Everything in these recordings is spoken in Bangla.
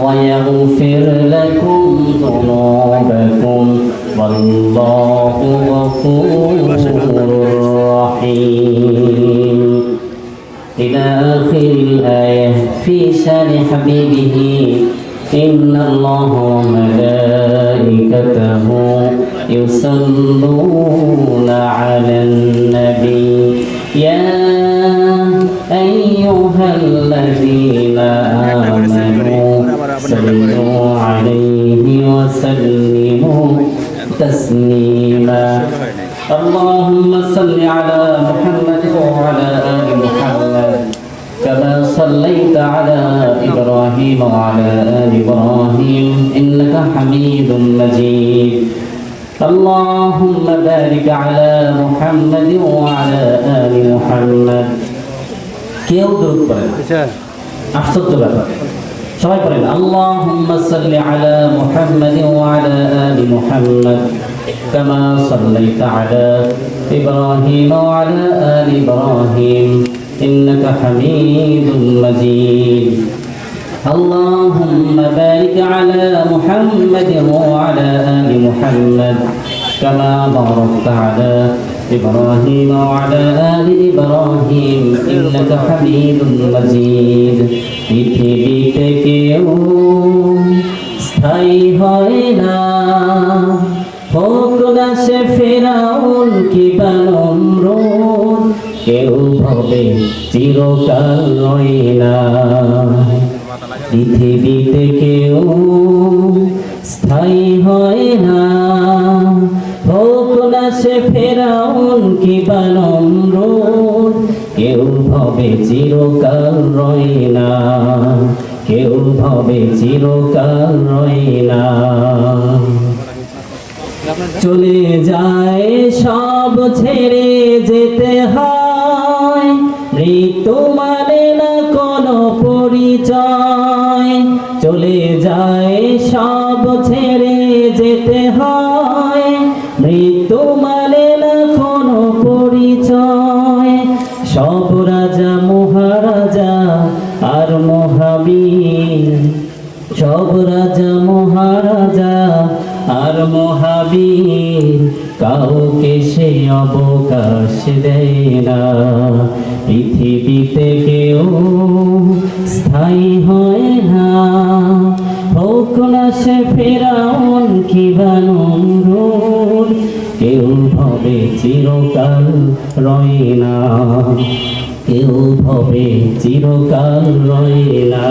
ويغفر لكم ذنوبكم والله غفور رحيم. إلى آخر الآية في شأن حبيبه إن الله وملائكته يصلون على النبي يا أيها الذين آمنوا صلوا عليه وسلموا تسليما. اللهم صل على محمد وعلى آل محمد كما صليت على إبراهيم وعلى آل إبراهيم إنك حميد مجيد. اللهم بارك على محمد وعلى آل محمد. কেউ দরুদ পড়েন, আশ্চর্য ব্যাপার। সবাই পড়েন আল্লাহুম্মা সাল্লি আলা মুহাম্মাদিন ওয়া আলা আলি মুহাম্মাদ কামা সাল্লাইতা আলা ইব্রাহিম ওয়া আলা আলি ইব্রাহিম ইন্নাকা হামিদুম মাজিদ। اللهم بارك على محمد وعلى آل محمد كما باركت على إبراهيم وعلى آل إبراهيم إنك حميد مجيد. পৃথিবীতে কেউ স্থায়ী হয় না, হোক না সে ফেরাউন কিংবা নমরুদ, কেউ হবে চিরকাল রয় না। পৃথিবীতে কেউ স্থায়ী হয় না, হোক না সে ফেরাউন কিংবা নমরুদ, কেউ হবে চিরকাল রয় না, কেউ হবে চিরকাল রয় না। চলে যায় সব ছেড়ে যেতে হয়, মৃত্যু মানে না কোনো পরিচয়। চলে যায় সব ছেড়ে যেতে হয়, মৃত্যু মানে না কোনো পরিচয়। সব রাজা মহারাজা আর মহাবীর, সব রাজা মহারাজা আর মহাবীর, কাউকে সে অবকাশ দেয় না। পৃথিবীতে কেউ স্থায়ী হয় না, হোক না সে ফেরাউন কিংবা নমরুদ, কেউ হবে চিরকাল রয় না, কেউ হবে চিরকাল রয় না।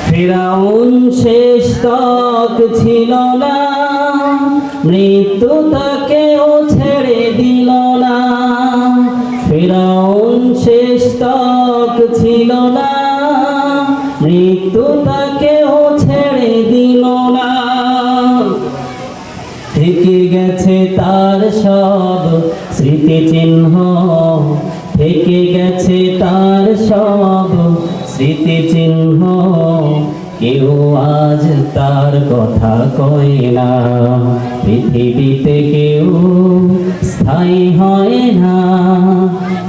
ফিরাউন শেষ তক ছিল না, মৃত্যু তাকেও ছেড়ে দিল না। ফিরাউন শেষ তক ছিল না, মৃত্যু তাকেও ছেড়ে দিল না। থেকে গেছে তার সব স্মৃতিচিহ্ন, থেকে গেছে তার সব স্মৃতিচিহ্ন, কেউ আজ তার কথা কয় না। পৃথিবীতে কেউ স্থায়ী হয় না,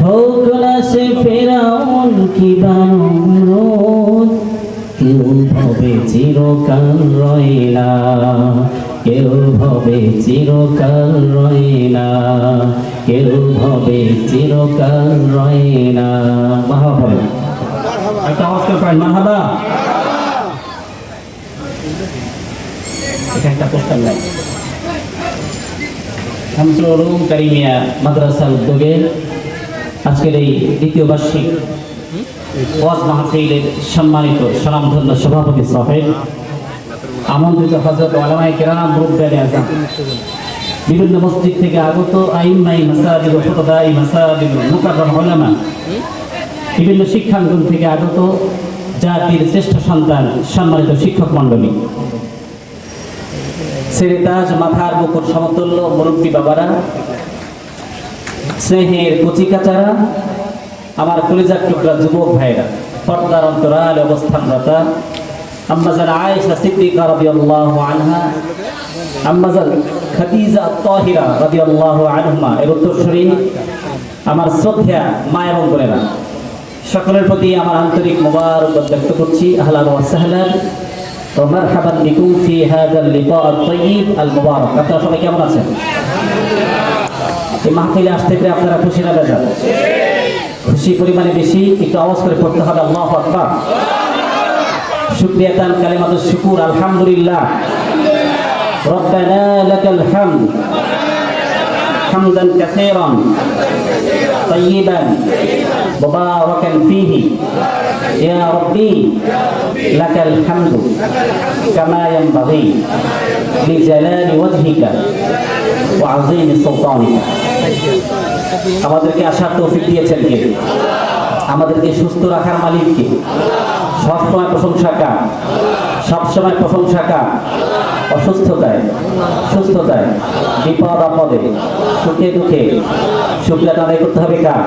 হোক না সে ফেরাউন কিংবা নমরুদ, কেউ হবে চিরকাল রয় না, কেউ হবে চিরকাল রয় না, কেউ হবে চিরকাল রয় না। মারহাবা, একটা আওয়াজ করে পড়েন মারহাবা। এটা একটা পোস্টার নাই, শামসুল উলুম কারিমিয়া মাদ্রাসার উদ্যোগে আজকের এই দ্বিতীয় বার্ষিক ওয়াজ মাহফিলের সম্মানিত স্বনামধন্য সভাপতি সাহেব, আমন্ত্রিত হযরত উলামায়ে কেরাম, মুরব্বিয়ানে আযম, বিভিন্ন মসজিদ থেকে আগত আইম্মাই মাসাজিদ ও ফুকাহাই মাসাজিদ মুকাররম উলামা, বিভিন্ন শিক্ষাঙ্গন থেকে আগত জাতির শ্রেষ্ঠ সন্তান, সম্মানিত শিক্ষক মণ্ডলী, সেরে তাজ মাথার মুকুট সমতুল্য মুরব্বী বাবারা, স্নেহের কচিকাচারা, আমার কলিজার টুকরা যুবক ভাইরা, পর্দার অন্তরালে অবস্থানরতা আম্মাজান আয়েশা সিদ্দিকা রাদিয়াল্লাহু আনহা, আম্মাজান খাদিজা আত-তাহিরা রাদিয়াল্লাহু আনহুমা এর উত্তরসূরি আমার শ্রদ্ধেয়া মা এবং বোনেরা, সকলের প্রতি আমার আন্তরিক মোবারকবাদ ব্যক্ত করছি। আহলান ওয়া সাহলান ওয়া মারহাবান বিকুম ফি হাযাল লিকা আত-তাইয়িব আল মুবারাক। আপনারা সবাই কেমন আছেন? এই মাহফিলে আসতে পেরে আপনারা খুশি না বেজার? খুশি পরিমাণে বেশি। একটু আওয়াজ করে পড়তে হবে আল্লাহু আকবার। শুকরিয়াতান কালিমাতুশ শুকুর, আলহামদুলিল্লাহ। রব্বানা লাকাল হামদ হামদান কাসীরান তাইয়িবান মুবারাকান ফীহি ইয়া রাব্বি লাকাল হামদু কামা ইয়ানবাগি লিজালালি ওয়াজহিকা ওয়া আযীমি সুলতানিকা। আমাদেরকে আসার তৌফিক দিয়েছেন কে? আমাদেরকে সুস্থ রাখার মালিক কে? সবসময় প্রশংসা কার? সবসময় প্রশংসা কার? অসুস্থতায়, সুস্থতায়, বিপদ আপদে, সুখে দুঃখে শুকরিয়া আদায় করতে হবে কার?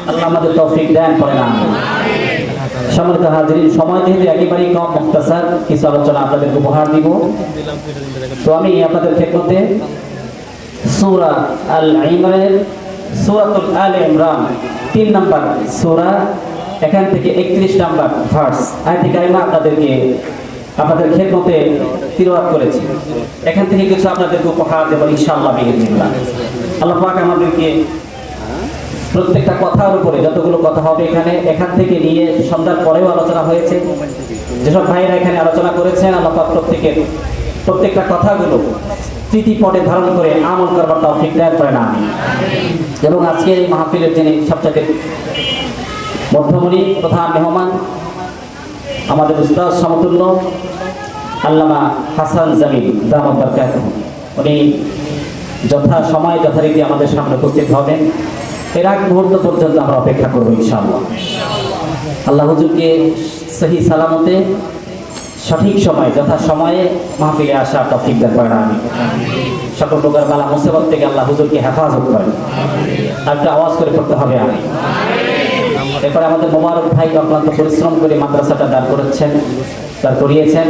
আল্লাহ আমাদের তৌফিক দেন, পড়ে না। সম্মানিত হাজিরিন, সময় যেহেতু একেবারেই কম, মুখতাসার কিছু আলোচনা আপনাদেরকে উপহার দিব। তো আমি আপনাদের খেদমতে সূরা আল ইমরানের সূরাতুল আলে ইমরান 3 নম্বর সূরা, এখান থেকে 31 নম্বর ভার্স আয়াতে কারিমা আপনাদের খেদমতে তিলাওয়াত করেছি। এখান থেকে কিছু আপনাদেরকে উপহার দেব ইনশাআল্লাহ বিইজনিল্লাহ। আল্লাহ পাক আমাদেরকে প্রত্যেকটা কথার উপরে যতগুলো কথা হবে এখান থেকে নিয়ে সন্ধ্যার পরেও আলোচনা হয়েছে, যেসব ভাইরা এখানে আলোচনা করেছেন, আল্লাহ পাক প্রত্যেকটা কথাগুলো স্মৃতিপটে ধারণ করে আমল করবার তৌফিক দান করেন, আমিন। এবং আজকের এই মাহফিলের যিনি সবচেয়ে মধ্যমণি প্রধান মেহমান, আমাদের উস্তাদ সমতুল্য আল্লামা হাসান জামিল দামাত বারাকাতুহু, উনি যথা সময় যথারীতি আমাদের সামনে উপস্থিত হবেন। এর আগ মুহূর্ত পর্যন্ত আমরা অপেক্ষা করবো ইনশাআল্লাহ। আল্লাহ হুজুরকে সহি সালামতে সঠিক সময় যথা সময়ে মাহফিলে আসা তৌফিক দান করেন, আমিন। সকল প্রকার বালা মুসিবত থেকে আল্লাহ হুজুরকে হেফাজত করেন। আর একটা আওয়াজ করে পড়তে হবে, আমিন। এরপরে আমাদের মোবারক ভাই অক্লান্ত পরিশ্রম করে মাদ্রাসাটা দাঁড় করিয়েছেন।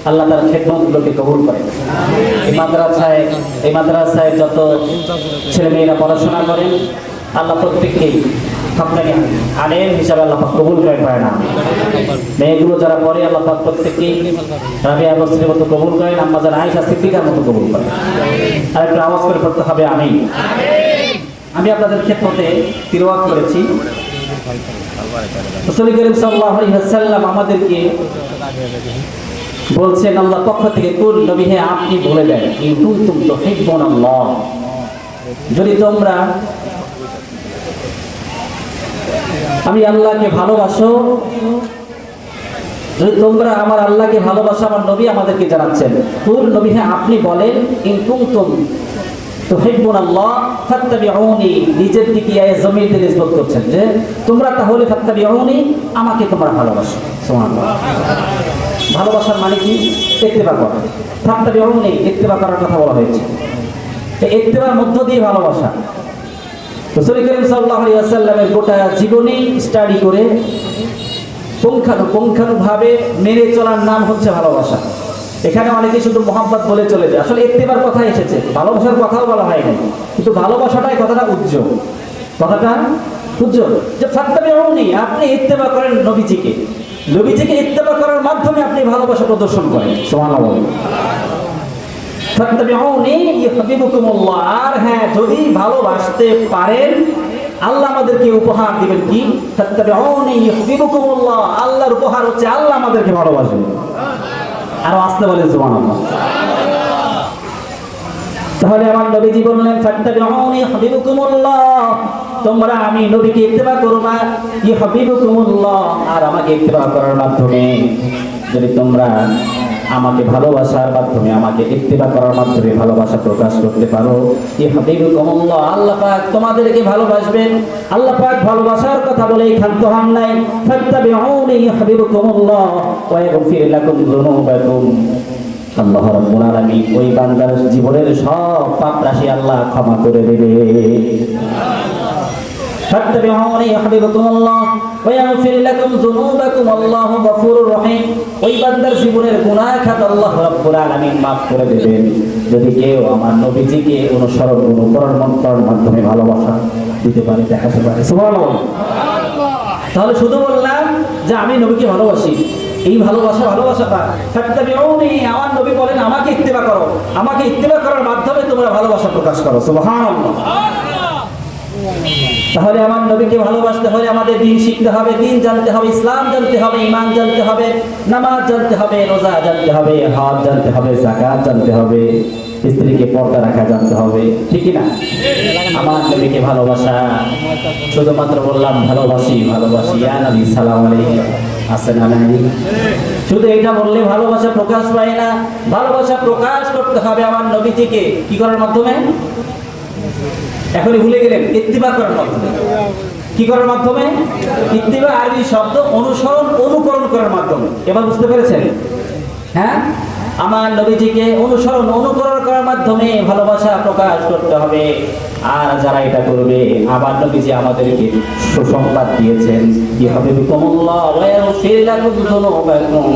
আল্লাহ তার খেদমতগুলোকে কবুল করেন। এই মাদ্রাসায় যত ছেলেমেয়েরা পড়াশোনা করেন, আল্লাহ প্রত্যেককেই হাক্কানি আলেম হিসাবে আল্লাহ পাক কবুল করেন, না। মেয়েগুলো যারা পড়ে আল্লাহ পাক প্রত্যেককেই রাবিয়া বসরির মতো কবুল করেন, আম্মা যারা আয়েশা সিদ্দিকার মতো কবুল করেন। আর একটু আওয়াজ করে পড়তে হবে, আমিন। আমি আপনাদের খেদমতে তিলাওয়াত করেছি। রাসূল করিম সাল্লাল্লাহু আলাইহি ওয়াসাল্লাম আমাদেরকে বলছেন আল্লাহর পক্ষ থেকে, কুল নবী হে আপনি বলে দেন, ইন কুনতুম তুহিব্বুনাল্লাহ, যদি তোমরা আমি আল্লাহকে ভালোবাসো, যদি তোমরা আমার আল্লাহকে ভালোবাসো, আমার নবী আমাদেরকে জানাচ্ছেন, কুল নবী হে আপনি বলেন, ইন কুনতুম তুহিব্বুনাল্লাহ ফাত্তাবিউনি, নিজের দিকে জমিতে নিসবত করছেন যে তোমরা তাহলে ফাত্তাবিউনি, আমাকে তোমরা ভালোবাসো। সুবহানাল্লাহ। ভালোবাসার মানে কি? ইত্তেবা করা। ফাত্তাবিউনি, ইত্তেবা করার কথা বলা হয়েছে। এই ইত্তেবার মধ্য দিয়ে ভালোবাসা। রাসূল করিম সাল্লাল্লাহু আলাইহি ওয়াসাল্লামের গোটা জীবনী স্টাডি করে পুঙ্খানুপুঙ্খানুভাবে মেনে চলার নাম হচ্ছে ভালোবাসা। এখানে অনেকে শুধু মোহাম্মত বলে চলে যায়, আসলে ইত্তেবার কথা এসেছে, ভালোবাসার কথাও বলা হয় নাই, কিন্তু ভালোবাসাটাই কথাটা উজ্জ্বল, যে ফাত্তাবিউনি, আপনি ইত্তেবা করেন নবীজিকে ইত্তেবা করার মাধ্যমে আপনি ভালোবাসা প্রদর্শন করেন। সুবহানাল্লাহ। ফাত্তাবিউনি ইউহিব্বুকুমুল্লাহ, আর হ্যাঁ, যদি ভালোবাসতে পারেন আল্লাহ আমাদেরকে উপহার দিবেন কি? ফাত্তাবিউনি ইউহিব্বুকুমুল্লাহ, আল্লাহর উপহার হচ্ছে আল্লাহ আমাদেরকে ভালোবাসবেন। আরো আসতে বলে সুবহানাল্লাহ। তাহলে আমার নবীজি বললেন, ফাত্তাবিউনি ইউহিব্বুকুমুল্লাহ, তোমরা আমি নবীকে ইত্তেবা করবা, ইউহিব্বুকুমুল্লাহ, আর আমাকে ইত্তেবা করার মাধ্যমে যদি তোমরা আমাকে ভালোবাসার মাধ্যমে, আমাকে ইত্তেবা করার মাধ্যমে ভালোবাসা প্রকাশ করতে পারো, ইউহিব্বুকুমুল্লাহ, আল্লাহ পাক তোমাদেরকে ভালোবাসবেন। আল্লাহ পাক ভালোবাসার কথা বলেই ক্ষান্ত হন নাই। ফাত্তাবিউনি ইউহিব্বুকুমুল্লাহ ওয়া ইয়াগফির লাকুম যুনুবাকুম, আল্লাহ রাব্বুল আলামিন ওই বান্দার জীবনের সব পাপ রাশি আল্লাহ ক্ষমা করে দেবে। ফাত্তাবিউনি ইউহিব্বুকুমুল্লাহ ওয়া ইয়াগফির লাকুম যুনুবাকুম, আল্লাহু গফুরুর রহিম, ওই বান্দার জীবনের গুনাহ খাত আল্লাহ রাব্বুল আলামিন maaf করে দেবেন যদি কেউ আমার নবীজিকে অনুকরণ করার মাধ্যমে ভালোবাসা দিতে পারে, দেখাতে পারে। সুবহানাল্লাহ। তাহলে শুধু বললাম যে আমি নবীকে ভালোবাসি, এই ভালোবাসাটা ফাত্তাবিউনি, আমার নবী বলেন আমাকে ইত্তেবা করো, আমাকে ইত্তেবা করার মাধ্যমে তোমরা ভালোবাসা প্রকাশ করো। সুবহানাল্লাহ। তাহলে আমার নবীকে ভালোবাসতে হলে আমাদের দ্বীন শিখতে হবে, দ্বীন জানতে হবে, ইসলাম জানতে হবে, ঈমান জানতে হবে, নামাজ জানতে হবে, রোজা জানতে হবে, হজ জানতে হবে, যাকাত জানতে হবে, স্ত্রীকে পর্দা রাখা জানতে হবে, ঠিক কি না? আমার নবীকে ভালোবাসা শুধুমাত্র বললাম ভালোবাসি ইয়া নবী সালাম আলাইহি আসেন না, শুধু এটা বললে ভালোবাসা প্রকাশ পায় না। ভালোবাসা প্রকাশ করতে হবে আমার নবীজিকে কি করার মাধ্যমে? এখনই ভুলে গেলেন, ইত্তিবা করার মাধ্যমে। কি করার মাধ্যমে? ইত্তিবা আরবি শব্দ অনুসরণ, অনুকরণ করার মাধ্যমে। এবার বুঝতে পেরেছেন? হ্যাঁ, আমার নবীজিকে অনুসরণ, অনুকরণ করার মাধ্যমে ভালোবাসা প্রকাশ করতে হবে। আর যারা এটা করবে, আমার নবীজি আমাদেরকে সুসংবাদ দিয়েছেন কি হবে, বিকুমুল্লাহ ওয়া ইয়াগফির লাকুম যুনুবাকুম,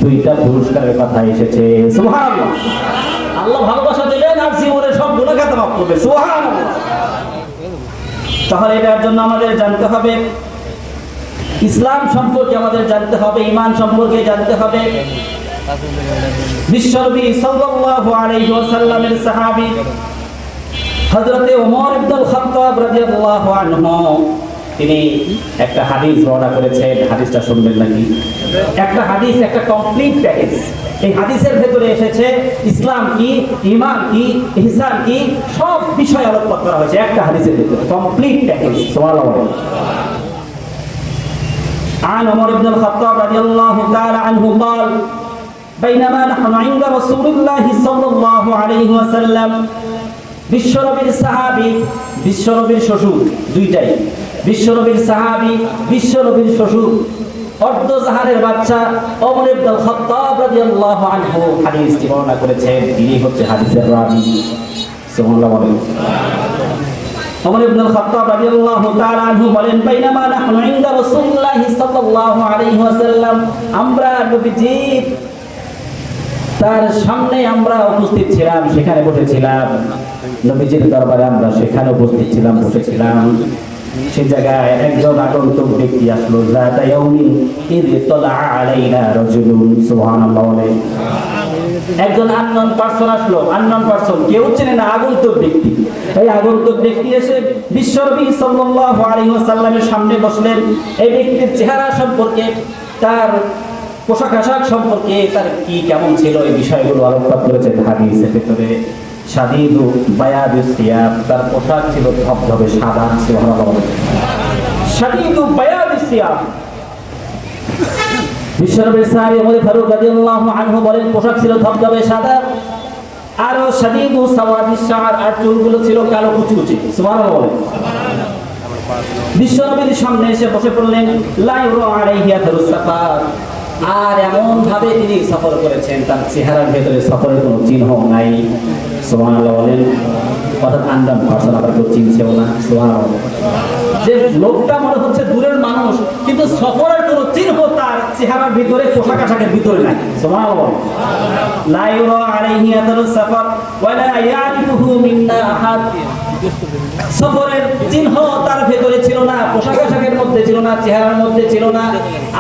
দুইটা পুরস্কারের কথা এসেছে। সুবহানাল্লাহ। আল্লাহ ভালোবাসা দেবেন আর জীবনের সব গুনাহ খাতা মাফ করবে। সুবহানাল্লাহ। তাহলে এটার জন্য আমাদের জানতে হবে, ইসলাম সম্পর্কে আমাদের জানতে হবে, ঈমান সম্পর্কে জানতে হবে। বিশ্বনবী সাল্লাল্লাহু আলাইহি ওয়াসাল্লামের সাহাবী হযরত ওমর ইবনুল খাত্তাব রাদিয়াল্লাহু আনহু তিনি একটা হাদিস বর্ণনা করেছেন। হাদিসটা শুনবেন নাকি? একটা হাদিস, একটা কমপ্লিট প্যাকেজ। এই হাদিসের ভেতরে এসেছে ইসলাম কি, ঈমান কি, ইহসান কি, সব বিষয় আলোকপাত করা হয়েছে একটা হাদিসের ভেতরে, কমপ্লিট প্যাকেজ। সুবহানাল্লাহ। عن عمر بن الخطاب رضي الله تعالى عنه قال بينما نحن عند رسول الله صلى الله عليه وسلم, বিশ্বনবীর সাহাবী, বিশ্বনবীর শ্বশুর, দুইটাই বিশ্বনবীর সাহাবী, বিশ্বনবীর শ্বশুর, অর্ধজাহানের বাদশা ওমর ইবনুল খাত্তাব রাদিয়াল্লাহু আনহু হাদিসটি বর্ণনা করেছেন। তিনি হচ্ছে হাদিসের রাবী। সুবহানাল্লাহ। ওমর ইবনুল খাত্তাব রাদিয়াল্লাহু তাআলা আনহু বলেন, বাইনামা নাহনু ইনদা রাসূলিল্লাহি সাল্লাল্লাহু আলাইহি ওয়াসাল্লাম, আমরা নবীজি তার সামনে আমরা উপস্থিত ছিলাম, সেখানে বসেছিলাম। নবীজির দরবারে আমরা সেখানে উপস্থিত ছিলাম, বসেছিলাম। সেই জায়গায় একজন আগন্তুক ব্যক্তি আসলো। যাতা ইয়াউমিন ইয তালা আলাইনা রাজুলুন, সুবহানাল্লাহ। একজন আননোন পারসন আসলো, আননোন পারসন, কেউ চেনে না, আগন্তুক ব্যক্তি। এই আগন্তুক ব্যক্তি এসে বিশ্বনবী সাল্লাল্লাহু আলাইহি ওয়াসাল্লামের সামনে বসলেন। এই ব্যক্তির চেহারা সম্পর্কে, তার পোশাক আশাক সম্পর্কে, তার কি কেমন ছিল, এই বিষয়গুলো আলোকপাত করেছেন হাদিসের ভিতরে। শাদীদু বায়াদিস সিয়াব, তার পোশাক ছিল ধবধবে সাদা। সুবহানাল্লাহ। শাদীদু বায়াদিস সিয়াব। বিশ্বনবীর সাহাবী ওমর ফারুক রাদিয়াল্লাহু আনহু বলেন, পোশাক ছিল ধবধবে সাদা। আর শাদীদু সাওয়াদিস শাআর, আর চুলগুলো ছিল কালো কুচকুচে। সুবহানাল্লাহ। বিশ্বনবীর সামনে এসে বসে পড়লেন। লা ইউরা আলাইহি আতরুস সাফার, আর এমন ভাবে তিনি সফর করেছেন, তার চেহারার ভেতরে সফরের কোনো চিহ্ন নাই। সুবহানাল্লাহ বলেন। অর্থাৎ আনজাম পারসন, আবার কেউ চিনছেও না। সুবহানাল্লাহ। যে লোকটা মনে হচ্ছে দূরের মানুষ, কিন্তু সফরের কোনো চিহ্ন তার চেহারার ভিতরে, পোশাক আশাকের ভিতরে নাই। সুবহানাল্লাহ। লা ইউরা আলাইহি আতরুস সাফার ওয়া লা ইয়ারিফুহু মিন্না আহাদ, সফরের চিহ্ন তার ভেতরে ছিল না, পোশাক আশাকের মধ্যে ছিল না, চেহারার মধ্যে ছিল না।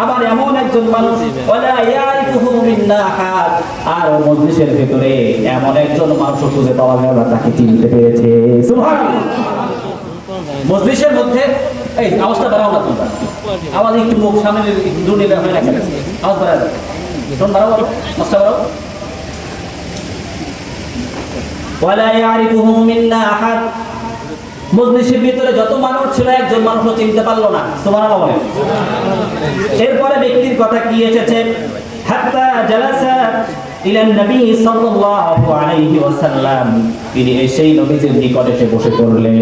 আবার এমন একজন মানুষ, ওয়ালা ইয়ারিফুহু মিন্না আহাদ, আর মজলিসের ভেতরে এমন একজন মানুষ খুঁজে পাওয়া গেল, তাকে চিনতে পেরেছে। সুবহানাল্লাহ। মজলিসের মধ্যে, এই আওয়াজটা বাড়াও না তোমরা, আওয়াজ একটু মুখ সামনে দূর নিলে হয় না, আওয়াজ বাড়াও, টোন বাড়াও, মাস্টার বাড়াও। ওয়ালা ইয়ারিফুহু মিন্না আহাদ, মজলিসের ভিতরে যত মানুষ ছিল, একজন মানুষও চিনতে পারলো না। সুবহানাল্লাহ। এরপরে ব্যক্তির কথা কি এসেছে, হাত্তা জালাসা ইলা নবী সাল্লাল্লাহু আলাইহি ওয়াসাল্লাম, তিনি এসেই নবীজির নিকটে এসে বসে পড়লেন।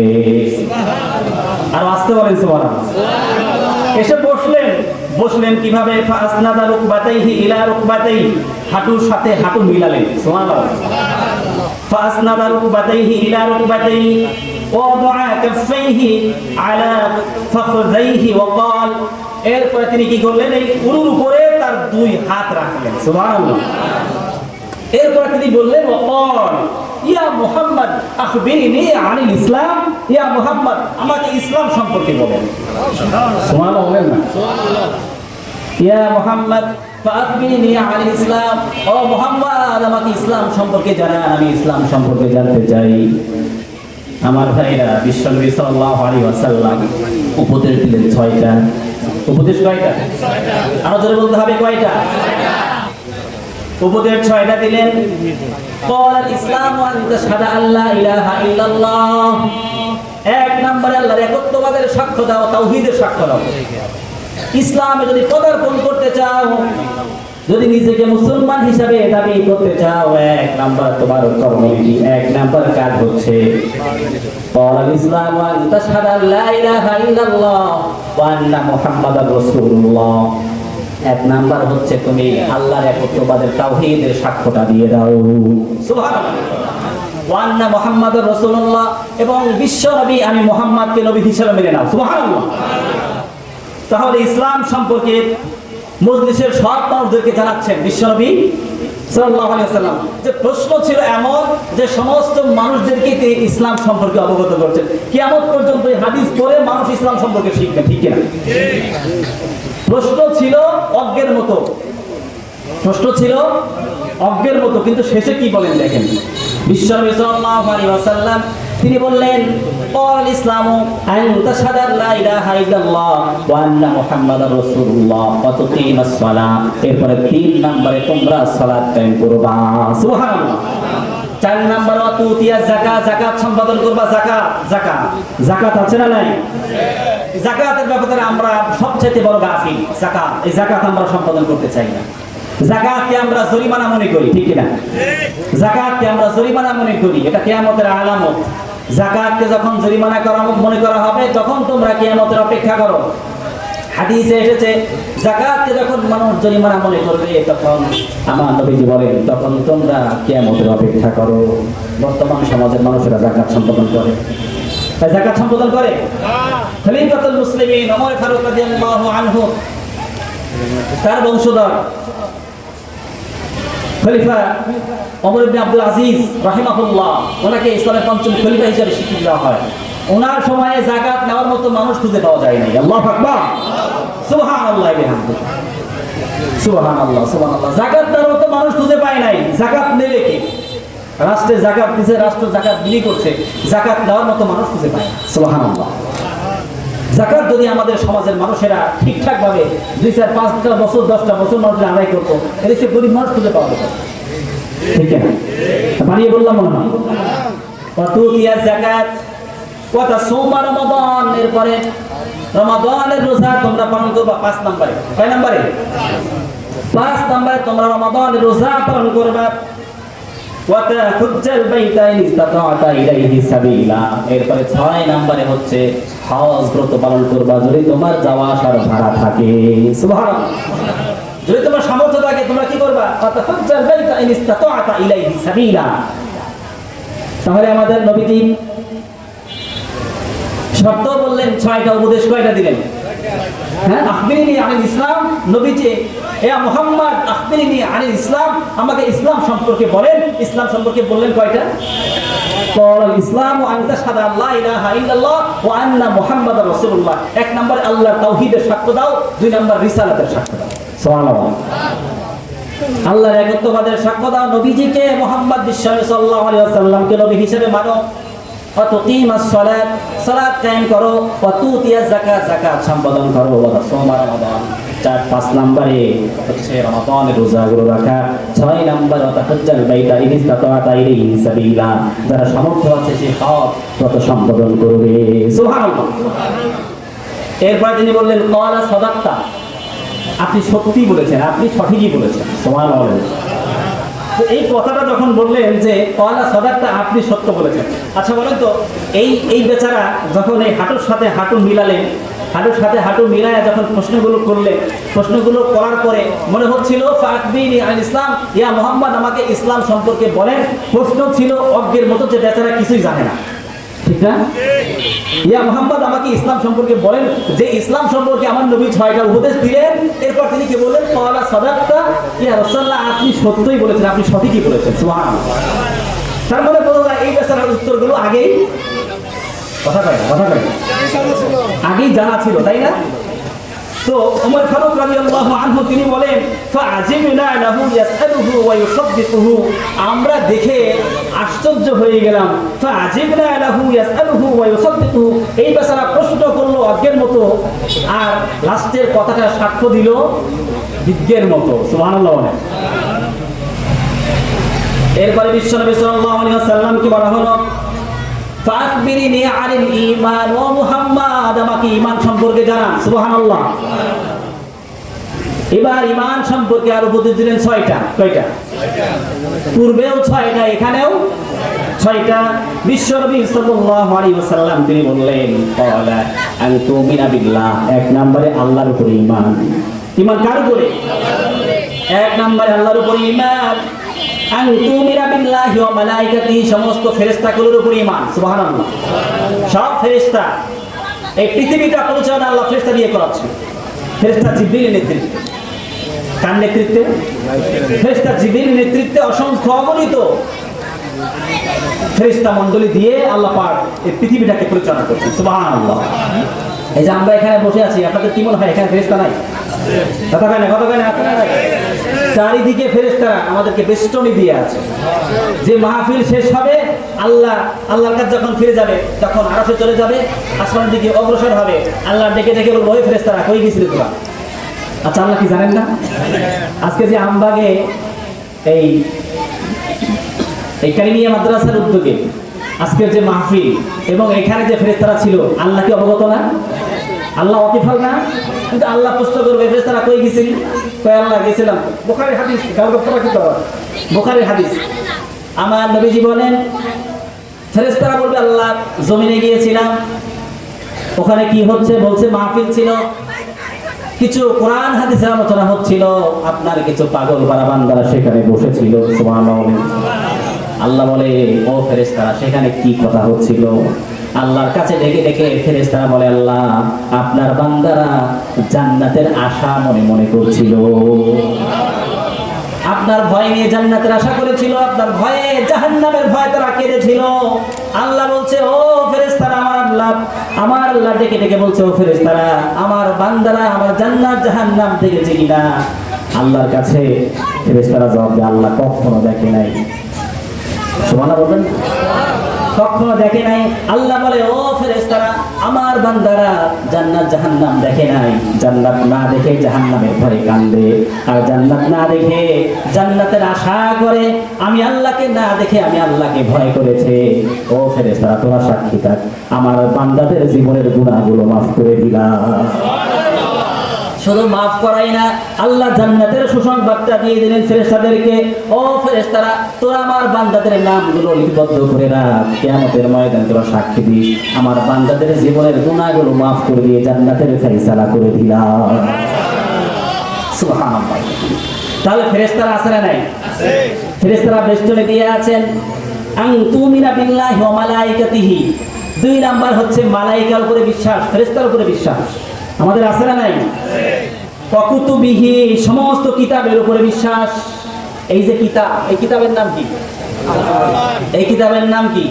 আর আসতে বলেন সুবহানাল্লাহ। এসে বসলেন কিভাবে? ফাসনাদা রুকবাতাইহি ইলা রুকবাতাইহি, হাঁটুর সাথে হাঁটু মিলালেন। সুবহানাল্লাহ। ফাসনাদা রুকবাতাইহি ইলা রুকবাতাইহি وضع كفيه على فخذيه وقال, এরপরে তিনি কি করলেন? এই উরুর উপরে তার দুই হাত রাখলেন। সুবহানাল্লাহ। এরপরে তিনি বললেন, ওয়াকাল ইয়া মুহাম্মদ আখবিরনি আনিল ইসলাম, ইয়া মুহাম্মদ আমাকে ইসলাম সম্পর্কে বলেন। সুবহানাল্লাহ বলেন না। ইয়া মুহাম্মদ ফাআখবিরনি আনিল ইসলাম, ও মুহাম্মদ আমাকে ইসলাম সম্পর্কে জানান, আমি ইসলাম সম্পর্কে জানতে চাই। আমার ভাইরা, বিশ্বনবী সাল্লাল্লাহু আলাইহি ওয়াসাল্লাম উপদেশ দিলেন 6টা। উপদেশ কয়টা? আরো জোরে বলতে হবে, কয়টা? উপদেশ 6টা দিলেন। ক্বালাল ইসলামু আন তাশহাদা আল্লা ইলাহা ইল্লাল্লাহ, এক নম্বরে আল্লাহর একত্ববাদের সাক্ষ্য দাও, তাওহীদের সাক্ষ্য দাও। ইসলামে যদি পদার্পণ করতে চাও, যদি নিজেকে মুসলমান হিসাবে দাবি করতে চাও, এক নাম্বার তোমার কর্মবিধি, এক নাম্বার কাজ হচ্ছে ক্বালাল ইসলামু আন তাশহাদা আল্লা ইলাহা ইল্লাল্লাহ ওয়া আন্না মুহাম্মাদার রাসূলুল্লাহ। এক নাম্বার হচ্ছে তুমি আল্লাহর একত্ববাদের তাওহীদের সাক্ষ্যটা দিয়ে দাও। সুবহানাল্লাহ। ওয়া আন্না মুহাম্মাদার রাসূলুল্লাহ, এবং বিশ্ব নবী আমি মুহাম্মদকে নবী হিসেবে মেনে নাও। সুবহানাল্লাহ। তাহলে ইসলাম সম্পর্কে মজলিসের সব মানুষদেরকে জানাচ্ছেন বিশ্বনবী সাল্লাল্লাহু আলাইহি ওয়াসাল্লাম। যে প্রশ্ন ছিল এমন যে সমস্ত মানুষদেরকে তিনি ইসলাম সম্পর্কে অবগত করছেন। কিয়ামত পর্যন্ত এই হাদিস পড়ে মানুষ ইসলাম সম্পর্কে শিখবে, ঠিক কিনা? প্রশ্ন ছিল অজ্ঞের মতো, প্রশ্ন ছিল অজ্ঞের মতো, কিন্তু শেষে কি বলেন দেখেন। বিশ্বনবী সাল্লাল্লাহু আলাইহি ওয়াসাল্লাম তিনি বললেন ক্বালাল ইসলামু আন তাশহাদা লা ইলাহা ইল্লাল্লাহ ওয়া আন্না মুহাম্মাদার রাসূলুল্লাহ ওয়া তুকিমাস সালাত। এরপরে 3 নম্বরে তোমরা সালাত কায়েম করবা। সুবহানাল্লাহ। 4 নম্বর ওয়া তুতিয়াজ যাকাত, যাকাত সম্পাদন করবা। যাকাত আছে না নাই? যাকাতের ব্যাপারে আমরা সবচেয়ে বড় গাফিল। যাকাত, এই যাকাত আমরা সম্পাদন করতে চাই না। যাকাতকে আমরা জরিমানা মনে করি, ঠিক কিনা? যাকাতকে আমরা জরিমানা মনে করি, এটা কিয়ামতের আলামত। যাকাতকে যখন জরিমানা করা মনে করা হবে, তখন তোমরা কিয়ামতের অপেক্ষা করো। হাদিসে এসেছে যাকাতকে যখন মানুষ জরিমানা মনে করবে, তখন আমার নবীজি বলেন তখন তোমরা কিয়ামতের অপেক্ষা করো। বর্তমান সমাজের মানুষেরা যাকাত সম্পাদন করে, যাকাত সম্পাদন করে। খলিফাতুল মুসলিমিন ওমর ফারুক রাদিয়াল্লাহু আনহু, তার বংশধর খলিফা ওমর ইবনে আব্দুল আজিজ রাহিমাহুল্লাহ, ওনাকে ইসলামের 5ম খলিফা হিসেবে স্বীকৃতি দেওয়া হয়। ওনার সময়ে যাকাত নেওয়ার মতো মানুষ খুঁজে পাওয়া যায় নাই। আল্লাহু আকবার, সুবহানাল্লাহ, বিহামদিহি, সুবহানাল্লাহ, সুবহানাল্লাহ। যাকাত নেওয়ার মতো মানুষ খুঁজে পায় নাই। যাকাত নেবে কে? রাষ্ট্রে যাকাত দিছে, রাষ্ট্র যাকাত বিলি করছে, যাকাত নেওয়ার মতো মানুষ খুঁজে পায় না। সুবহানাল্লাহ। যাকাত যদি আমাদের সমাজের মানুষেরা ঠিকঠাক ভাবে 2, 4, 5টা বছর 10টা বছর মানুষের আদায় করতো, এদেশে গরিব মানুষ খুঁজে পাওয়া যেত, ঠিক না? বানিয়ে বললাম মনে হয়। ওয়াতুতিয়াজ যাকাত ওয়া তাসুমা রমাদান, এরপরে রমাদানের রোজা তোমরা পালন করবা 5 নম্বরে। কয় নম্বরে? 5 নম্বরে তোমরা রমাদানের রোজা পালন করবা। ওয়া তাহুজ্জাল বাইতা ইন ইসতাতা'তা ইলাইহি সাবিলা, এরপরে 6 নম্বরে হচ্ছে হজ ব্রত পালন করবা যদি তোমার যাওয়া আসার ভাড়া থাকে। সুবহানাল্লাহ। যদি তোমার সামর্থ্য থাকে তোমরা কি করবা? ওয়া তাহুজ্জাল বাইতা ইন ইসতাতা'তা ইলাইহি সাবিলা। তাহলে আমাদের নবীজি শর্ত বললেন 6টা, উপদেশ কয়টা দিলেন? হ্যাঁ, আখবিরনি আনিল ইসলাম। নবীজি ইয়া মুহাম্মদ আখবিরনি আনিল ইসলাম, আমাকে ইসলাম সম্পর্কে বলেন। ইসলাম সম্পর্কে বললেন কয়টা? ক্বালাল ইসলামু আন তাশহাদা লা ইলাহা ইল্লাল্লাহ ওয়া আন্না মুহাম্মাদার রাসূলুল্লাহ। 1 নম্বর আল্লাহর তাওহীদের সাক্ষ্য দাও, 2 নম্বর রিসালাতের সাক্ষ্য দাও। সুবহানাল্লাহ। আল্লাহর একত্ববাদের সাক্ষ্য দাও, নবীজিকে মুহাম্মদ বিশ্বনবী সাল্লাল্লাহু আলাইহি ওয়াসাল্লামকে নবী হিসেবে মানো। ওয়া তুকিমাস সালাত, সালাত কায়েম করো। ওয়া তুতিয়াজ যাকাত, যাকাত সম্পাদন করো। ওয়া তাসুমা রমাদান, 4-5 নম্বরে হচ্ছে রমাদানের রোজাগুলো রাখা। 6 নম্বর ওয়া তাহুজ্জাল বাইতা ইন ইসতাতা'তা ইলাইহি সাবিলা, যারা সামর্থ্য আছে সে হজ ব্রত সম্পাদন করবে। সুবহানাল্লাহ। এরপর তিনি বললেন ক্বালা সাদাক্তা, আপনি সত্যি বলেছেন, আপনি সঠিকই বলেছেন। সুবহানাল্লাহ। তো এই কথাটা যখন বললেন যে ক্বালা সাদাক্তা, আপনি সত্য বলেছেন। আচ্ছা বলেন তো, এই বেচারা যখন এই হাঁটুর সাথে হাঁটু মিলালেন, হাঁটুর সাথে হাঁটু মিলায়া যখন প্রশ্নগুলো করলেন, প্রশ্নগুলো করার পরে মনে হচ্ছিল ফাআখবিরনি আনিল ইসলাম, ইয়া মুহাম্মদ আমাকে ইসলাম সম্পর্কে বলেন। প্রশ্ন ছিল অজ্ঞের মতো, যে বেচারা কিছুই জানে না, ঠিক না? ইয়া মুহাম্মদ আমাকে ইসলাম সম্পর্কে বলেন, যে ইসলাম সম্পর্কে আমার নবী 6টা উপদেশ দিলেন। এরপর তিনি কি বললেন? ক্বালা সাদাক্তা ইয়া রাসূলুল্লাহ, আপনি সত্যই বলেছেন, আপনি সঠিকই বলেছেন। সুবহানাল্লাহ। তার মানে বোঝা যায় এই বেচারার উত্তরগুলো আগেই কথা কয় আগেই জানা ছিল, তাই না? তো ওমর ফারুক রাদিয়াল্লাহু আনহু তিনি বলেন, ফাআজিবনা লাহু ইয়াসআলুহু ওয়া ইউসাদ্দিকুহু, আমরা দেখে আশ্চর্য হয়ে গেলাম। ফাআজিবনা লাহু ইয়াসআলুহু ওয়া ইউসাদ্দিকুহু, এই বেচারা প্রশ্ন করলো অজ্ঞের মতো, আর লাস্টের কথাটা সাক্ষ্য দিল বিজ্ঞের মতো। সুবহানাল্লাহ বলেন। এরপরে বিশ্বনবী সাল্লাল্লাহু আলাইহি ওয়াসাল্লাম কি বলা হলো, ফাআখবিরিনি আনিল ঈমান, ও মুহাম্মদ আমাকে ঈমান সম্পর্কে জানান। সুবহানাল্লাহ। এবার ঈমান সম্পর্কে আরো উপদেশ দিলেন 6টা। কয়টা? পূর্বেও 6টা, এখানেও 6টা। বিশ্বনবী সাল্লাল্লাহু আলাইহি ওয়াসাল্লাম তিনি বললেন, ক্বালা আন তুমিনা বিল্লাহ, এক নম্বরে আল্লাহর উপরে ঈমান। ঈমান কার উপরে? এক নম্বরে আল্লাহর উপরে ঈমান। আন তুমিনা বিল্লাহি ওয়া মালাইকাতিহি, সমস্ত ফেরেশতাগুলোর উপরে ঈমান। সুবহানাল্লাহ। সব ফেরেশতা, এই পৃথিবীটা পরিচালনা আল্লাহ ফেরেশতা দিয়ে করাচ্ছে। ফেরেশতা জিবরিলের নেতৃত্বে। কার নেতৃত্বে? ফেরেশতা জিবরিলের নেতৃত্বে অসংখ্য অগণিত ফেরেশতা মণ্ডলী দিয়ে আল্লাহ পাক এই পৃথিবীটাকে পরিচালনা করছেন। সুবহানাল্লাহ। এই যে আমরা এখানে বসে আছি, আপনাদের কি মনে হয় এখানে ফেরেশতা নাই? কতখানি চারিদিকে ফেরেশতারা আমাদেরকে বেষ্টনী দিয়ে আছে। যে মাহফিল শেষ হবে, আল্লাহর কাছে যখন ফিরে যাবে, তখন আরশে চলে যাবে, আসমানের দিকে অগ্রসর হবে, আল্লাহ ডেকে ডেকে বলবো, ওই ফেরেশতারা কই গেছিলে তোরা? আচ্ছা, আল্লাহ কি জানেন না? আজকে যে আমবাগে এই কারিমিয়া মাদ্রাসার উদ্যোগে আজকের যে মাহফিল, এবং এখানে যে ফেরেশতারা ছিল, আল্লাহ কি অবগত না? আল্লাহ ওয়াকিফাল না? কিন্তু আল্লাহ প্রশ্ন করবে, ফেরেশতারা কই গেছিলি? কয় আল্লাহ গেছিলাম। বুখারীর হাদিস, বুখারীর হাদিস। আমার নবীজি বলেন, ফেরেশতারা বলবে আল্লাহ জমিনে গিয়েছিলাম, ওখানে কি হচ্ছে? বলছে মাহফিল ছিল, কিছু কোরআন হাদিসের আলোচনা হচ্ছিল, আপনার কিছু পাগল পারা বান্দারা সেখানে বসেছিল। সুবহানাল্লাহ। আল্লাহ বলে, ও ফেরেশতারা সেখানে কি কথা হচ্ছিল? আল্লাহর কাছে ডেকে ডেকে ফেরেশতারা বলে, আল্লাহ আপনার বান্দারা জান্নাতের আশা মনে মনে করছিল, আপনার ভয় নিয়ে জান্নাতের আশা করেছিল, আপনার ভয়ে জাহান্নামের ভয় তারা কেঁদেছিল। আল্লাহ বলছে, ও ফেরেশতারা আমার আল্লাহ ডেকে ডেকে বলছে, ও ফেরেশতারা আমার বান্দারা আমার জান্নাত জাহান্নাম দেখেছে কিনা? আল্লাহর কাছে ফেরেশতারা জবাব দেয়, আল্লাহ কখনো দেখে নাই। সুবহানাল্লাহ বলবেন? কখনো দেখে নাই। আল্লাহ বলে, ও ফেরেশতারা আমার বান্দারা জান্নাত জাহান্নাম দেখে নাই, জান্নাত না দেখে জাহান্নামের ভয়ে কান্দে, আর জান্নাত না দেখে জান্নাতের আশা করে, আমি আল্লাহকে না দেখে আমি আল্লাহকে ভয় করেছে। ও ফেরেশতারা তোরা সাক্ষী থাক, আমার বান্দাদের জীবনের গুনাহগুলো মাফ করে দিলাম। শুধু মাফ করাই না, আল্লাহ জান্নাতের সুসংবাদটা দিয়ে দিলেন ফেরেশতাদেরকে, ও ফেরেশতারা তোরা আমার বান্দাদের নামগুলো লিপিবদ্ধ করে রাখ, কিয়ামতের ময়দানে তোরা সাক্ষী দিস, আমার বান্দাদের জীবনের গুনাহগুলো মাফ করে দিয়ে জান্নাতের ফয়সালা করে দিলাম। সুবহানাল্লাহ। তাহলে ফেরেশতারা আছে না নাই? আছে। ফেরেশতারা বেষ্টনী দিয়ে আছেন। আন তুমিনা বিল্লাহি ওয়া মালাইকাতিহি, 2 নাম্বার হচ্ছে মালাইকার উপরে বিশ্বাস, ফেরেশতার উপরে বিশ্বাস। আমাদের আছে না নাই? কুতুবিহি, সমস্ত কিতাবের উপরে বিশ্বাস। এই যে কিতাব, এই কিতাবের নাম কি? এই কিতাবের নাম কি?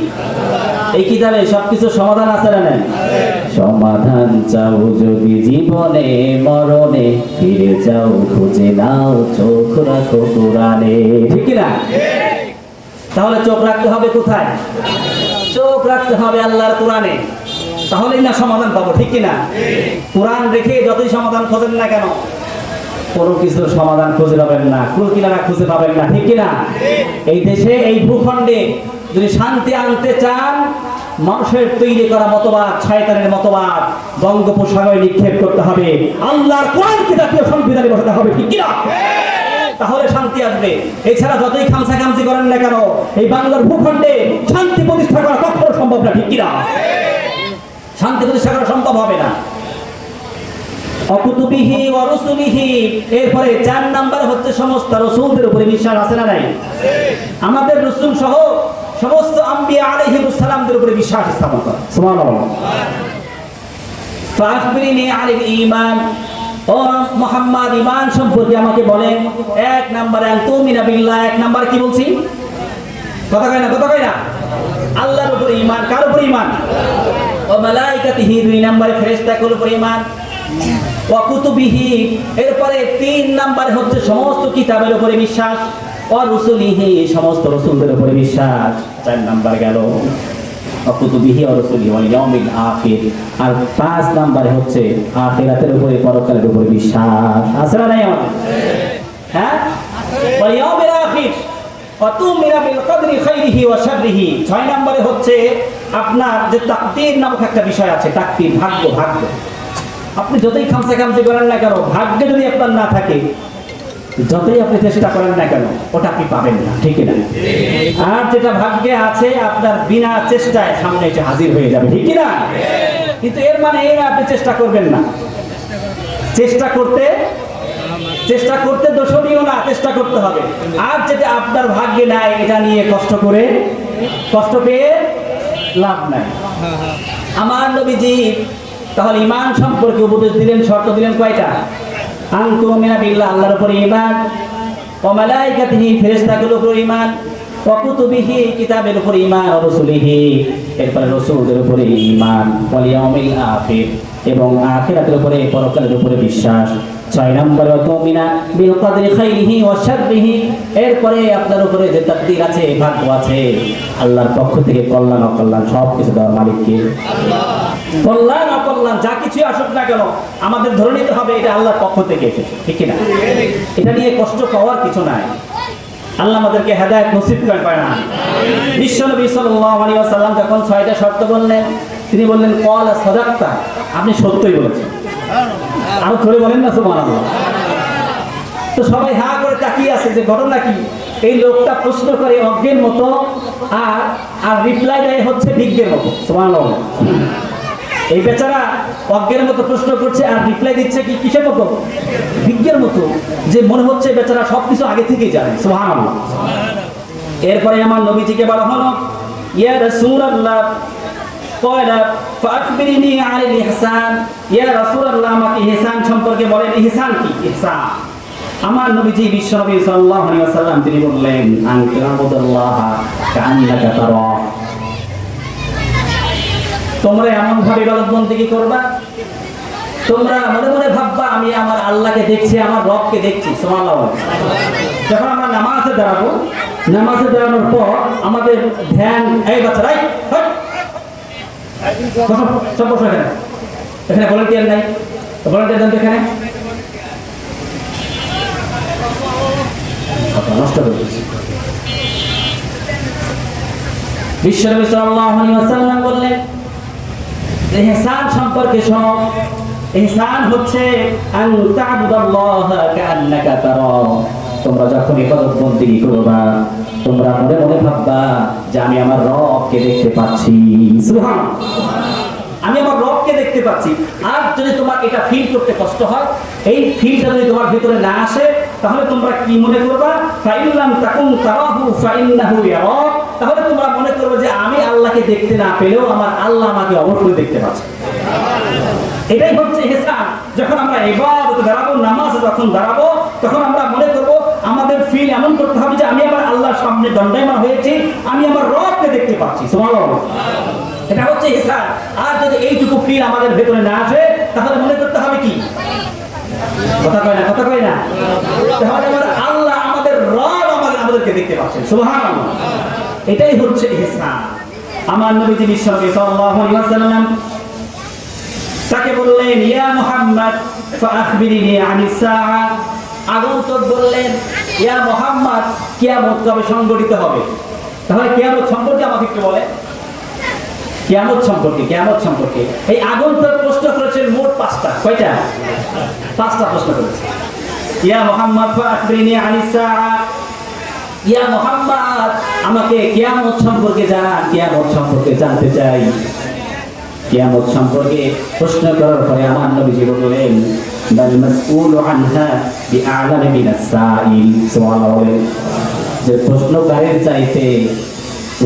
এই কিতাবে সবকিছু সমাধান আছে না নাই? সমাধান চাও যদি জীবনে মরণে, ফিরে যাও খুঁজে নাও, চোখ রাখো কোরআনে। ঠিক কি না? তাহলে চোখ রাখতে হবে কোথায়? চোখ রাখতে হবে আল্লাহর কোরআনে, তাহলেই না সমাধান পাবো। ঠিক কিনা? কোরআন রেখে যতই সমাধান খোঁজেন না কেন, কোনো কিছুর সমাধান খুঁজে পাবেন না, কুল কিনারা খুঁজে পাবেন না। ঠিক কিনা? এই দেশে এই ভূখণ্ডে যদি শান্তি আনতে চান, মানুষের তৈরি করা মতবাদ, শয়তানের মতবাদ বঙ্গোপসাগরে নিক্ষেপ করতে হবে, আল্লাহর কোরআনকে জাতীয় সংবিধানে বসাতে হবে। ঠিক কিনা? তাহলে শান্তি আসবে। এছাড়া যতই খামসাখামসি করেন না কেন, এই বাংলার ভূখণ্ডে শান্তি প্রতিষ্ঠা করা কখনো সম্ভব না। ঠিক কিনা? শান্তি প্রতিষ্ঠা করা সম্ভব হবে না। অকুতুবিহি ওয়া রুসুলিহি, এরপরে 4 নাম্বার হচ্ছে সমস্ত রাসূলদের উপরে বিশ্বাস। আছে না নাই? আমাদের রাসূল সহ সমস্ত আম্বিয়া আলাইহিস সালামদের উপরে বিশ্বাস স্থাপন করা। সুবহানাল্লাহ। ফাখবিরিনি আনিল ঈমান, ও মুহাম্মদ ঈমান সম্পর্কে আমাকে বলেন। 1 নাম্বার আন তুমিনা বিল্লাহ, 1 নাম্বার কি বলছি? কথা কয় না? আল্লাহর উপরে ঈমান। কার উপরে ঈমান? ওয়া মালাইকাতিহি 2 নম্বরে ফেরেশতাগুলোর উপর ঈমান, ওয়া কুতুবিহি এরপরে 3 নম্বরে হচ্ছে সমস্ত কিতাবের উপরে বিশ্বাস, ওয়া রুসুলিহি সমস্ত রাসূলদের উপরে বিশ্বাস। 4 নাম্বার গেল ওয়া কুতুবিহি ওয়া রুসুলিহি ওয়াল ইয়াউমিল আখির। আর 5 নম্বরে হচ্ছে আখিরাতের উপরে, পরকালের উপরে বিশ্বাস। আছে না নাই আমাদের? হ্যাঁ, ওয়াল ইয়াউমিল আখির ওয়া তুমিনা বিল কদরি খাইরিহি ওয়া শাররিহি। 6 নম্বরে হচ্ছে আপনার যে তাকদীর নামক একটা বিষয় আছে, তাকদীর, ভাগ্য। আপনি যতই খামসা করেন না কেন, ভাগ্যে যদি আপনার না থাকে, যতই আপনি চেষ্টা করেন না কেন, ওটা আপনি পাবেন না, ঠিক না? আর যেটা ভাগ্যে আছে আপনার বিনা চেষ্টায় সামনে এসে হাজির হয়ে যাবে, ঠিক না? কিন্তু এর মানে এই না আপনি চেষ্টা করবেন না। চেষ্টা করতে দোষণীয় না, চেষ্টা করতে হবে। আর যেটা আপনার ভাগ্যে নাই, এটা নিয়ে কষ্ট পেয়ে লাভ নাই। আমার নবীজি তাহলে ঈমান সম্পর্কে উপদেশ দিলেন, শর্ত দিলেন কয়টা? আন তুমিনা বিল্লাহ, আল্লাহর উপরে ঈমান, ওয়া মালাইকাতিহি ফেরেশতাগুলোর উপরে ঈমান, ওয়া কুতুবিহি কিতাবের উপরে ঈমান, ওয়া রুসুলিহি এরপরে রাসূলদের উপরে ঈমান, ওয়াল ইয়াউমিল আখির এবং আখিরাতের উপরে, পরকালের উপরে বিশ্বাস। 6 নম্বরে ওয়া তুমিনা বিল কদরি খাইরিহি ওয়া শাররিহি এরপরে আপনার উপরে যে তাকদীর আছে, ভাগ্য আছে, আল্লাহর পক্ষ থেকে কল্যাণ অকল্যাণ সব কিছু দেওয়ার মালিক কে? আল্লাহ। কল্যাণ অকল্যাণ যা কিছু আসুক না কেন আমাদের ধরে নিতে হবে এটা আল্লাহর পক্ষ থেকে এসেছে, ঠিক না? এটা নিয়ে কষ্ট পাওয়ার কিছু নাই। আল্লাহ আমাদেরকে হেদায়েত নসিব করেন। বিশ্বনবী সাল্লাল্লাহু আলাইহি ওয়াসাল্লাম যখন 6টা শর্ত বললেন, তিনি বললেন ক্বালা সাদাক্তা, আপনি সত্যই বলেছেন। আরো ধরে বলেন না সুবহানাল্লাহ। তো সবাই হা করে তাকিয়ে আছে যে ঘটনা কি? এই লোকটা প্রশ্ন করে অজ্ঞের মতো, আর রিপ্লাই দেয় হচ্ছে বিজ্ঞের মতো। সুবহানাল্লাহ। এই বেচারা অজ্ঞের মতো প্রশ্ন করছে আর রিপ্লাই দিচ্ছে কি কিসের মতো? বিজ্ঞের মতো, যে মনে হচ্ছে বেচারা সবকিছু আগে থেকেই জানে। সুবহানাল্লাহ। এরপরে আমার নবীজিকে বলা হলো, ইয়া রাসূলুল্লাহ ক্বালা ফাআখবিরনি আনিল ইহসান, ইয়া রাসূলুল্লাহ আমাকে ইহসান সম্পর্কে বলেন। ইহসান কি? ইহসান আমার নবীজি বিশ্বনবী সাল্লাল্লাহু আলাইহি ওয়াসাল্লাম তিনি বললেন, আন তা'বুদাল্লাহ কাআন্নাকা তারা, তোমরা এমন ভাবে ইবাদত বন্দেগী করবা, তোমরা মনে মনে ভাববা আমি আমার আল্লাহকে দেখছি, আমার রবকে দেখছি। সুবহানাল্লাহ। যখন আমরা নামাজে দাঁড়াবো, নামাজে দাঁড়ানোর পর আমাদের ধ্যান, এই বাচ্চারাই সব বসো এখানে ভলান্টিয়ার নাই, ভলান্টিয়ার দেন তো এখানে, নষ্ট করে দিচ্ছি। বিশ্বনবী সাল্লাল্লাহু আলাইহি ওয়াসাল্লাম বললেন ইহসান সম্পর্কে শোনো। ইহসান হচ্ছে আন তা'বুদাল্লাহা কাআন্নাকা তারা, তোমরা যখন ইবাদত বন্দেগী করবা তোমরা মনে মনে ভাববা যে আমি আমার রবকে দেখতে পাচ্ছি। সুবহানাল্লাহ। আমি আমার রবকে দেখতে পাচ্ছি। আর যদি তোমার এটা ফিল করতে কষ্ট হয়, এই ফিলটা যদি তোমার ভিতরে না আসে, তাহলে তোমরা কি মনে করবা? ফাইল্লাম তাকুন তারাহু ফাইন্নাহু ইয়ারাক, তাহলে তোমরা মনে করবে যে আমি আল্লাহকে দেখতে না পেলেও আমার আল্লাহ আমাকে অবশ্যই দেখতে পাচ্ছে। এটাই হচ্ছে ইহসান। যখন আমরা ইবাদতে দাঁড়াবো, নামাজে যখন দাঁড়াবো, তখন আমরা মনে করব, আমাদের ফিল এমন করতে হবে যে আমি আমার আল্লাহর সামনে দণ্ডায়মান হয়েছি, আমি আমার রবকে দেখতে পাচ্ছি। সুবহানাল্লাহ। এটা হচ্ছে ইহসান। আর যদি এইটুকু ফিল আমাদের ভেতরে না আসে, তাহলে মনে করতে হবে কি? কথা কয় না। তাহলে আমার আল্লাহ, আমাদের রব আমাদেরকে দেখতে পাচ্ছেন। সুবহানাল্লাহ। এটাই হচ্ছে ইহসান। আমার নবীজি বিশ্বনবী সাল্লাল্লাহু আলাইহি ওয়াসাল্লাম তাকে বললেন, ইয়া মুহাম্মদ ফাআখবিরনি আনিস সাআ, আগন্তুক বললেন, ইয়া মুহাম্মদ কিয়ামত কবে সংঘটিত হবে? তাহলে কিয়ামত সম্পর্কে আমাকে একটু বলেন। কিয়ামত সম্পর্কে এই আগন্তুক প্রশ্ন করেছেন মোট 5টা। কয়টা? 5টা প্রশ্ন করেছে। ইয়া মুহাম্মদ ফাআখবিরনি আনিস সাআ, ইয়া মুহাম্মদ আমাকে কিয়ামত সম্পর্কে জানান, কিয়ামত সম্পর্কে জানতে চাই। কিয়ামত সম্পর্কে প্রশ্ন করার পরে আমার নবীজি বললেন, বাল মাসউলু আনহা বিআলাম মিনাস সাইল। সুবহানাল্লাহ। যে প্রশ্নকারীর চাইতে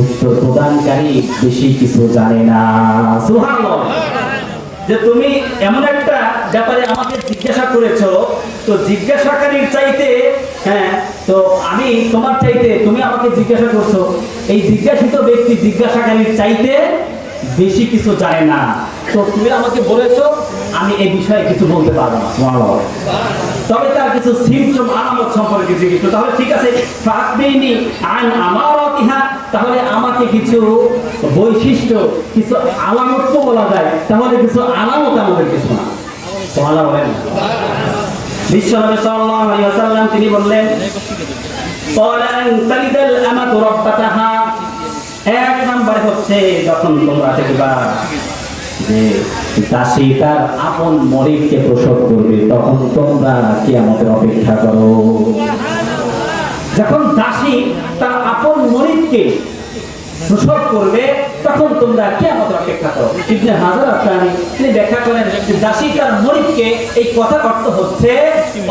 উত্তর প্রদানকারী বেশি কিছু জানে না। সুবহানাল্লাহ। যে তুমি এমন একটা ব্যাপারে আমাকে জিজ্ঞাসা করেছো, তো জিজ্ঞাসাকারীর চাইতে, তো আমি তোমার চাইতে, তুমি আমাকে জিজ্ঞাসা করছো, এই জিজ্ঞাসিত ব্যক্তি জিজ্ঞাসাকারীর চাইতে বেশি কিছু জানে না, তো তুমি আমাকে বলেছো, আমি এই বিষয়ে কিছু বলতে পারবো না। সুবহানাল্লাহ। তবে তার কিছু সিমটম আলামত সম্পর্কে জিজ্ঞেস, তাহলে ঠিক আছে, ফাকবিনি আন আমারাতিহা, তাহলে আমাকে কিছু বৈশিষ্ট্য, কিছু আলামত তো বলা যায়, তাহলে কিছু আলামত আমাদেরকে শোনা। সুবহানাল্লাহ বলেন। বিশ্বনবী সাল্লাল্লাহু আলাইহি ওয়াসাল্লাম তিনি বললেন, ক্বালা আন তালিদাল আমাতু রাব্বাতাহা, এক নম্বরে হচ্ছে যখন তোমরা দেখবা যে দাসী তার আপন মরিদকে প্রসব করবে, তখন তোমরা কিয়ামতের অপেক্ষা করো। যখন দাসী তার আপন মরিদকে প্রসব করবে, তখন তোমরা কিয়ামতের অপেক্ষা করো। ইবনে হাজার আসকালানী তিনি ব্যাখ্যা করেন যে দাসী তার মরিদকে, এই কথার অর্থ হচ্ছে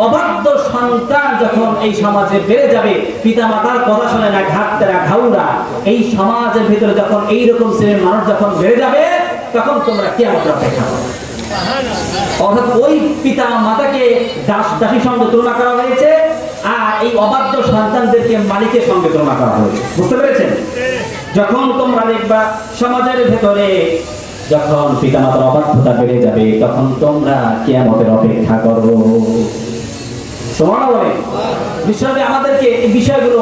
অবাধ্য সন্তান যখন এই সমাজে বেড়ে যাবে, পিতা মাতার কথা শুনে না, ঘাটতেরা ঘাউরা, এই সমাজের ভিতরে যখন এইরকম শ্রেণীর মানুষ যখন বেড়ে যাবে, তখন তোমরা কিয়ামতের অপেক্ষা করো। অর্থাৎ ওই পিতা মাতাকে দাসীর সঙ্গে তুলনা করা হয়েছে, আর এই অবাধ্য সন্তানদেরকে মালিকের সঙ্গে তুলনা করা হয়েছে। বুঝতে পেরেছেন? যখন তোমরা দেখবা সমাজের ভেতরে যখন পিতামাতার অবাধ্যতা বেড়ে যাবে, তখন তোমরা কিয়ামতের অপেক্ষা করো। সুবহানাল্লাহ। বিশ্বনবী আমাদেরকে এই বিষয়গুলো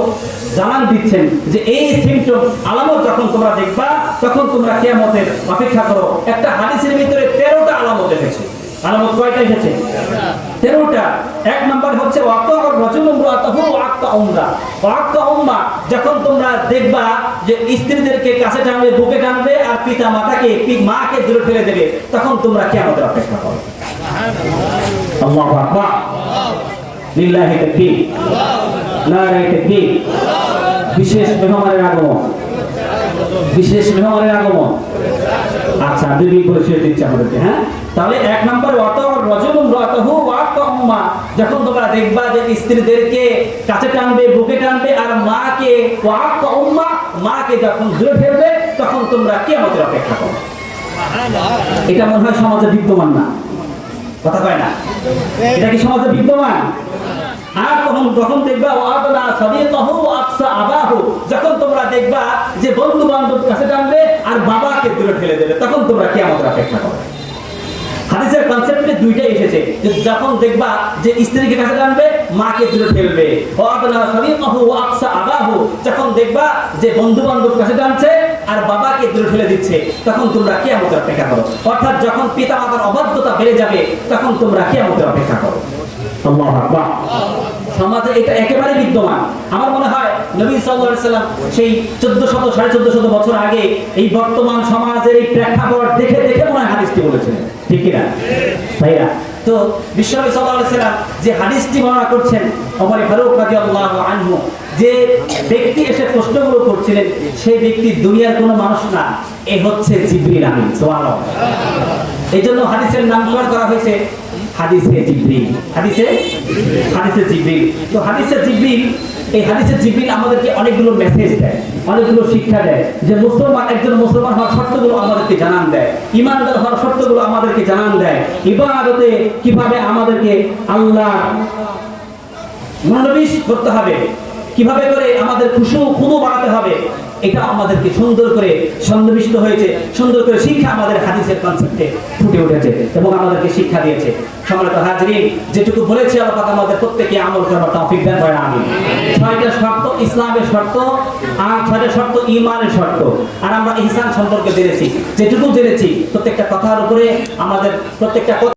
জানান দিচ্ছেন যে এই সিমটম আলামত যখন তোমরা দেখবা, তখন তোমরা কিয়ামতের অপেক্ষা করো। একটা হাদিসের ভিতরে 13টা আলামত এসেছে। আলামত কয়টা এসেছে? 13টা। এক নম্বর হচ্ছে যখন তোমরা দেখবা যে স্ত্রীদেরকে কাছে টানবে, বুকে টানবে, আর পিতা মাতাকে মাকে দূরে ফেলে দেবে, তখন তোমরা কিয়ামতের অপেক্ষা করো। আল্লাহু আকবার, লিল্লাহি তাকবীর, নারায়ে তাকবীর। বিশেষ মেহমানের আগমন, বিশেষ মেহমানের আগমন। আচ্ছা, দুই করে শেষ দিচ্ছি আমাদেরকে। হ্যাঁ, তাহলে এক নম্বরে যখন তোমরা দেখবা যে স্ত্রীদেরকে কাছে টানবে, বুকে টানবে, আর মাকে মাকে যখন দূরে ফেলবে, তখন তোমরা কিয়ামতের অপেক্ষা করো। এটা মনে হয় সমাজে বিদ্যমান না, কথা কয় না? এটা কি সমাজে বিদ্যমান? আর যখন দেখবা যখন তোমরা দেখবা যে বন্ধু বান্ধব কাছে টানবে আর বাবাকে দূরে ফেলে দেবে, তখন তোমরা কিয়ামতের অপেক্ষা করো। হাদিসের কনসেপ্টে দুইটাই এসেছে, যে যখন দেখবা যে স্ত্রীকে কাছে টানবে, মাকে দূরে ফেলবে, যখন দেখবা যে বন্ধু বান্ধব কাছে টানছে আর বাবাকে দূরে ফেলে দিচ্ছে, তখন তোমরা কিয়ামতের অপেক্ষা করো। অর্থাৎ যখন পিতা মাতার অবাধ্যতা বেড়ে যাবে, তখন তোমরা কিয়ামতের অপেক্ষা করো। আল্লাহু আকবার। সমাজে এটা একেবারে বিদ্যমান। আমার মনে হয় নবী সাল্লাল্লাহু আলাইহি সাল্লাম সেই 1400-1450 বছর আগে এই বর্তমান সমাজের এই প্রেক্ষাপট দেখে দেখে মনে হয় হাদিসটি বলেছিলেন, ঠিক কি না ভাইরা? তো বিশ্বনবী সাল্লাল্লাহু আলাইহি সাল্লাম যে হাদিসটি বর্ণনা করছেন, ওমর ফারুক রাদিয়াল্লাহু আনহু যে ব্যক্তি এসে প্রশ্নগুলো করছিলেন, সেই ব্যক্তি দুনিয়ার কোনো মানুষ না, এ হচ্ছে জিবরিল আমিন। সুবহানাল্লাহ। এইজন্য হাদিসের নামকরণ করা হয়েছে হাদিসে জিবরিল। হাদিসে জিবরিল। তো হাদিসে জিবরিল, এই হাদিসে জিবরিল আমাদেরকে অনেকগুলো মেসেজ দেয়, অনেকগুলো শিক্ষা দেয়, যে একজন মুসলমান হওয়ার শর্তগুলো আমাদেরকে জানান দেয়, ঈমানদার হওয়ার শর্তগুলো আমাদেরকে জানান দেয়, ইবাদতে কিভাবে আমাদেরকে আল্লাহ মনোনিবেশ করতে হবে, কিভাবে করে আমাদের খুদু বাড়াতে হবে, এটা আমাদেরকে সুন্দর করে সন্নিবিষ্ট হয়েছে, সুন্দর করে শিক্ষা আমাদের হাদিসের কনসেপ্টে ফুটে উঠেছে এবং আমাদেরকে শিক্ষা দিয়েছে। সম্মানিত হাজরিন, যেটুকু বলেছি আল্লাহ পাক আমাদের প্রত্যেককে আমল করার তৌফিক দান করেন, আমিন। 6টা শর্ত ইসলামের শর্ত, আর 6টা শর্ত ঈমানের শর্ত, আর আমরা ইহসান সম্পর্কে জেনেছি। যেটুকু জেনেছি প্রত্যেকটা কথার উপরে আমাদের প্রত্যেকটা